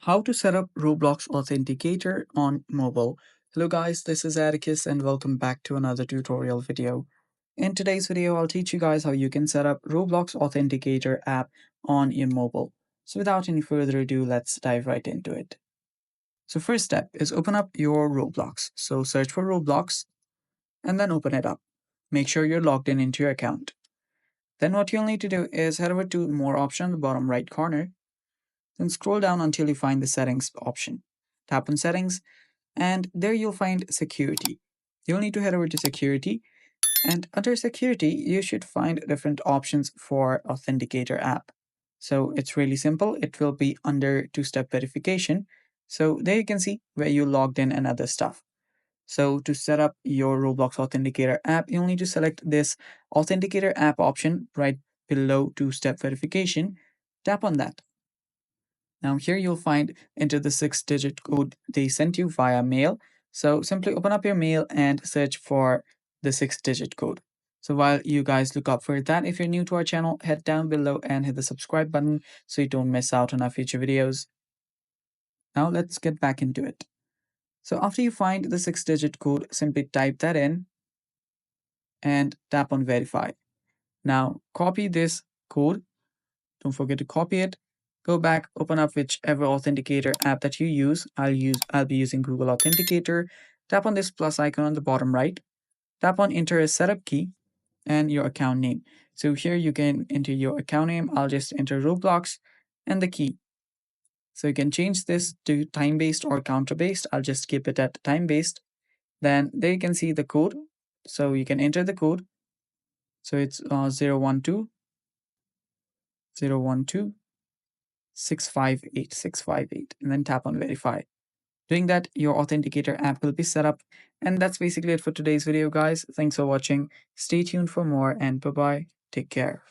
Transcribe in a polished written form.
How to set up Roblox Authenticator on mobile. Hello guys, this is Atticus and welcome back to another tutorial video. In today's video, I'll teach you guys how you can set up Roblox Authenticator app on your mobile. So without any further ado, let's dive right into it. So first step is open up your Roblox. So search for Roblox and then open it up. Make sure you're logged in into your account. Then what you'll need to do is head over to more option in the bottom right corner. Then scroll down until you find the settings option. Tap on settings and there you'll find security. You'll need to head over to security and under security, you should find different options for Authenticator app. So it's really simple. It will be under two-step verification. So there you can see where you logged in and other stuff. So to set up your Roblox Authenticator app, you'll need to select this Authenticator app option right below two-step verification. Tap on that. Now here you'll find enter the 6-digit code they sent you via mail. So simply open up your mail and search for the 6-digit code. So while you guys look up for that, if you're new to our channel, head down below and hit the subscribe button so you don't miss out on our future videos. Now let's get back into it. So after you find the 6-digit code, simply type that in and tap on verify. Now copy this code. Don't forget to copy it. Go back, open up whichever authenticator app that you use. I'll be using Google Authenticator. Tap on this plus icon on the bottom right. Tap on enter a setup key and your account name. So here you can enter your account name. I'll just enter Roblox and the key. So you can change this to time-based or counter-based. I'll just keep it at time-based. Then there you can see the code. So you can enter the code. So it's 012 012 658 and then tap on verify. Doing that, your authenticator app will be set up. And that's basically it for today's video, guys. Thanks for watching. Stay tuned for more and bye bye. Take care.